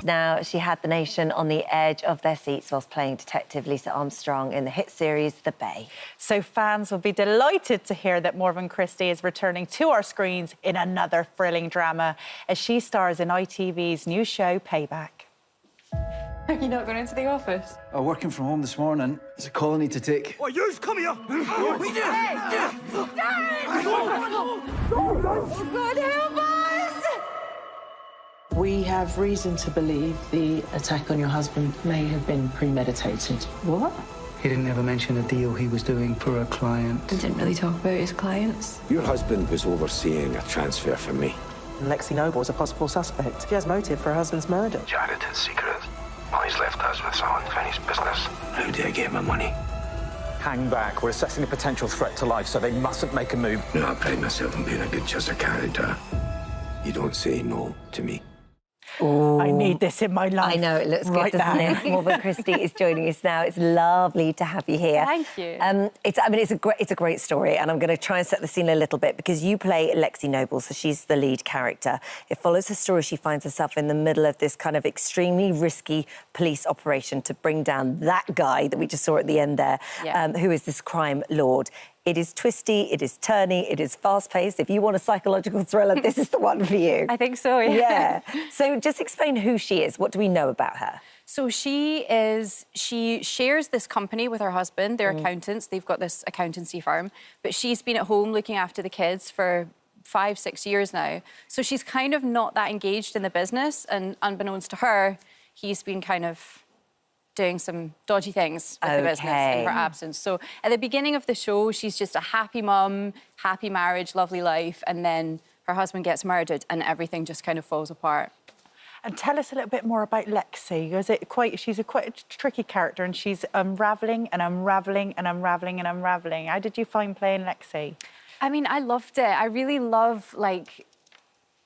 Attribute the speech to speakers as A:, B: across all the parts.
A: Now, she had the nation on the edge of their seats whilst playing Detective Lisa Armstrong in the hit series The Bay.
B: So fans will be delighted to hear that Morven Christie is returning to our screens in another thrilling drama as she stars in ITV's new show, Payback.
C: Are you not going into the office?
D: I'm working from home this morning. There's a call I need to take.
E: Oh, you come here! We do!
C: Dad! Oh, God, help us!
F: We have reason to believe the attack on your husband may have been premeditated. What?
G: He didn't ever mention a deal he was doing for a client.
C: He didn't really talk about his clients.
E: Your husband was overseeing a transfer for me.
F: Lexie Noble is a possible suspect. She has motive for her husband's murder.
H: Jared had secret. Well, he's left us with some unfinished business.
E: How do I get my money?
I: Hang back. We're assessing a potential threat to life, so they mustn't make a move.
E: No, I pride myself on being a good choice of character. You don't say no to me.
B: Ooh. I need this in my life.
A: I know, it looks
B: right
A: good, doesn't it? Morven Christie is joining us now. It's lovely to have you here.
C: Thank you.
A: It's a great story, and I'm going to try and set the scene a little bit because you play Lexie Noble, so she's the lead character. It follows her story. She finds herself in the middle of this kind of extremely risky police operation to bring down that guy that we just saw at the end there, who is this crime lord. It is twisty, it is turny, it is fast-paced. If you want a psychological thriller, this is the one for you.
C: I think so, yeah.
A: Yeah. So just explain who she is. What do we know about her?
C: So she shares this company with her husband. They're accountants. They've got this accountancy firm. But she's been at home looking after the kids for 5-6 years now. So she's kind of not that engaged in the business. And unbeknownst to her, he's been kind of doing some dodgy things with the business in her absence. So at the beginning of the show, she's just a happy mum, happy marriage, lovely life, and then her husband gets murdered and everything just kind of falls apart.
B: And tell us a little bit more about Lexie. She's a quite a tricky character, and she's unravelling and unravelling and unravelling and unravelling. How did you find playing Lexie?
C: I mean, I loved it. I really love, like,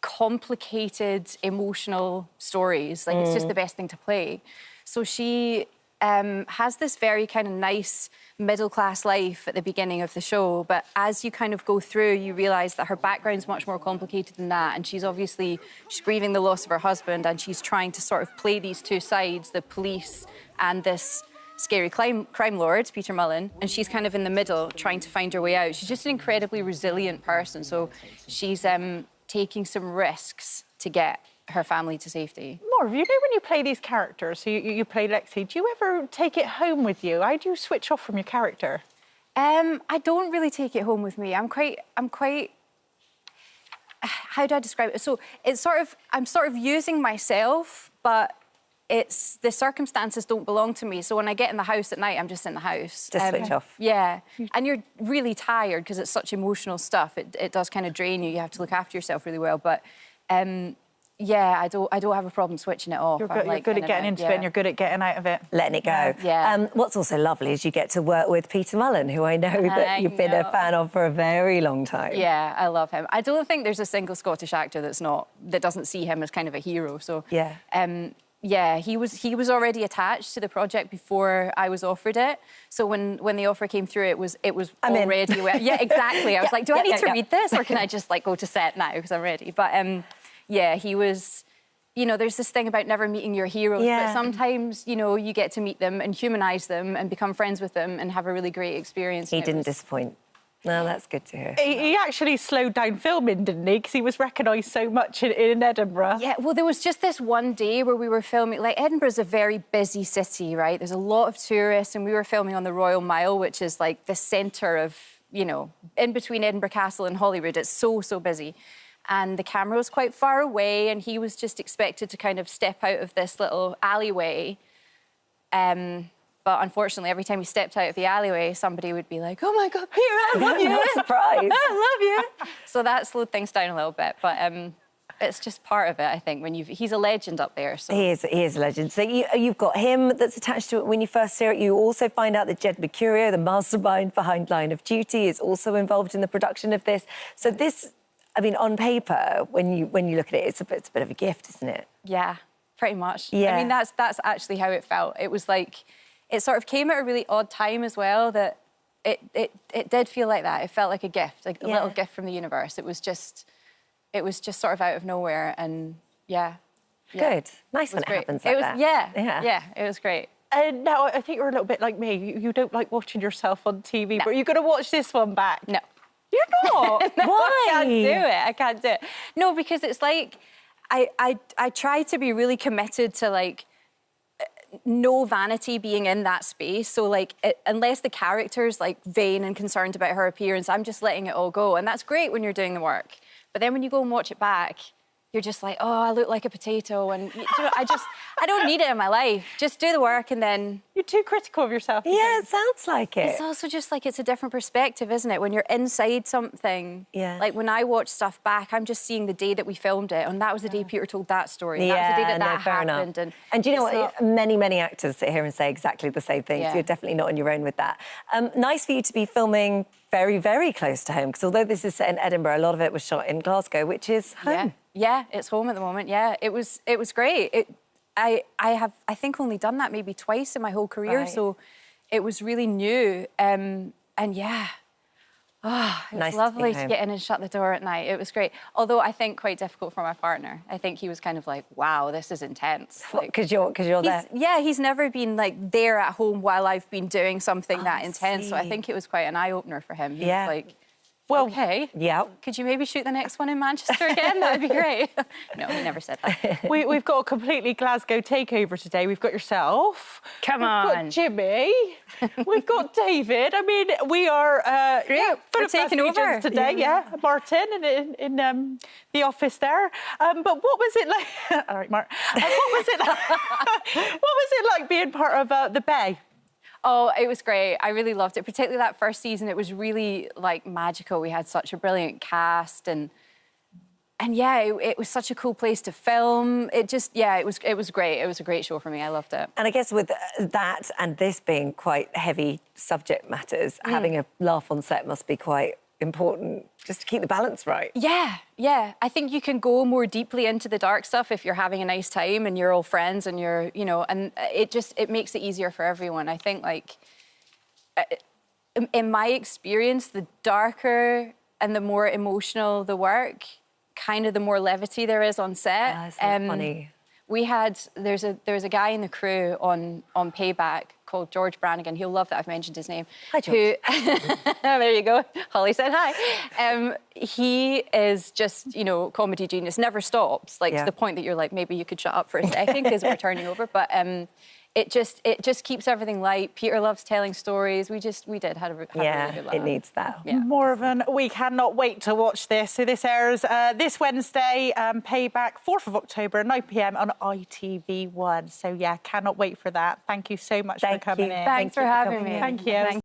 C: complicated, emotional stories. Like, it's just the best thing to play. So she has this very kind of nice middle-class life at the beginning of the show, but as you kind of go through, you realise that her background's much more complicated than that, and she's grieving the loss of her husband, and she's trying to sort of play these two sides, the police and this scary crime lord, Peter Mullen, and she's kind of in the middle, trying to find her way out. She's just an incredibly resilient person, so she's taking some risks to get her family to safety.
B: Morv, you know when you play these characters, so you play Lexie, do you ever take it home with you? How do you switch off from your character?
C: I don't really take it home with me. I'm quite, how do I describe it? So it's I'm sort of using myself, but the circumstances don't belong to me. So when I get in the house at night, I'm just in the house.
A: Just switch off.
C: Yeah. And you're really tired because it's such emotional stuff. It does kind of drain you. You have to look after yourself really well. But yeah, I don't have a problem switching it off.
B: You're good at getting into it, and you're good at getting out of it.
A: Letting it go.
C: Yeah.
A: What's also lovely is you get to work with Peter Mullen, who I know that you've been a fan of for a very long time.
C: Yeah, I love him. I don't think there's a single Scottish actor that doesn't see him as kind of a hero. So yeah, he was already attached to the project before I was offered it. So when the offer came through, it was already. Yeah, exactly. I was like, do I need to read this, or can I just like go to set now because I'm ready? But yeah, he was. You know, there's this thing about never meeting your heroes, but sometimes, you know, you get to meet them and humanise them and become friends with them and have a really great experience.
A: He didn't disappoint. No, that's good to hear.
B: He actually slowed down filming, didn't he? Because he was recognised so much in Edinburgh.
C: Yeah, well, there was just this one day where we were filming. Like, Edinburgh's a very busy city, right? There's a lot of tourists, and we were filming on the Royal Mile, which is like the centre of, you know, in between Edinburgh Castle and Holyrood. It's so busy. And the camera was quite far away, and he was just expected to kind of step out of this little alleyway. But unfortunately, every time he stepped out of the alleyway, somebody would be like, oh, my God, Peter, I love you.
A: What a surprise.
C: I love you. So that slowed things down a little bit. But it's just part of it, I think, he's a legend up there. So.
A: He is a legend. So you've got him that's attached to it when you first see it. You also find out that Jed Mercurio, the mastermind behind Line of Duty, is also involved in the production of this. So this... I mean, on paper, when you look at it, it's a bit of a gift, isn't it?
C: Yeah, pretty much.
A: Yeah.
C: I mean, that's actually how it felt. It was like, it sort of came at a really odd time as well, that it did feel like that. It felt like a gift, like a little gift from the universe. It was just sort of out of nowhere, and yeah.
A: Good. Nice when it
C: great.
A: happens like that.
C: Yeah, it was great.
B: And now I think you're a little bit like me. You don't like watching yourself on TV, but you're going to watch this one back.
C: No.
B: You're not?
C: No,
A: Why?
C: I can't do it. I can't do it. No, because it's like I try to be really committed to like no vanity being in that space. So like unless the character's like vain and concerned about her appearance, I'm just letting it all go. And that's great when you're doing the work. But then when you go and watch it back, you're just like, oh, I look like a potato. And you know, I don't need it in my life. Just do the work and then...
B: You're too critical of yourself.
A: Yeah, it sounds like it.
C: It's also just like, it's a different perspective, isn't it? When you're inside something.
A: Yeah.
C: Like when I watch stuff back, I'm just seeing the day that we filmed it. And that was the day Peter told that story. And that was the day that
A: fair
C: happened.
A: Enough. And do you know what? Many actors sit here and say exactly the same things.
C: Yeah.
A: You're definitely not on your own with that. Nice for you to be filming very, very close to home, because although this is set in Edinburgh, a lot of it was shot in Glasgow, which is home.
C: Yeah, it's home at the moment. Yeah, it was great. I have, I think, only done that maybe twice in my whole career, so it was really new. And yeah, it was lovely to get in and shut the door at night. It was great. Although I think quite difficult for my partner. I think he was kind of like, wow, this is intense.
A: Because you're there.
C: Yeah, he's never been like there at home while I've been doing something that intense. So I think it was quite an eye-opener for him. He was like, well, okay.
A: Yeah.
C: Could you maybe shoot the next one in Manchester again? That'd be great. No, he never said that.
B: We've got a completely Glasgow takeover today. We've got yourself.
C: Come
B: We've
C: on.
B: got Jimmy. We've got David. I mean, we are full of
C: taking
B: Glaswegians
C: over
B: today. Yeah, Martin in the office there. But what was it like? All right, Mark. What was it like? What was it like being part of the Bay?
C: Oh, it was great. I really loved it, particularly that first season. It was really like magical. We had such a brilliant cast, and yeah, it was such a cool place to film. It just, yeah, it was great. It was a great show for me. I loved it.
A: And I guess with that and this being quite heavy subject matters, having a laugh on set must be quite important just to keep the balance right.
C: Yeah. I think you can go more deeply into the dark stuff if you're having a nice time and you're all friends and you're, you know, and it makes it easier for everyone. I think, like, in my experience, the darker and the more emotional the work, kind of the more levity there is on set.
A: It's funny.
C: There's a guy in the crew on Payback called George Brannigan. He'll love that I've mentioned his name.
A: Hi, George.
C: There you go. Holly said hi. He is just, you know, comedy genius. Never stops. Like to the point that you're like, maybe you could shut up for a second because we're turning over. But it just keeps everything light. Peter loves telling stories. We had a really good laugh.
A: It needs that.
B: Yeah. Morven, we cannot wait to watch this. So this airs this Wednesday, Payback, 4th of October, 9 p.m. on ITV1. So yeah, cannot wait for that. Thank you so much for coming in.
C: Thanks for having me.
B: Thank you.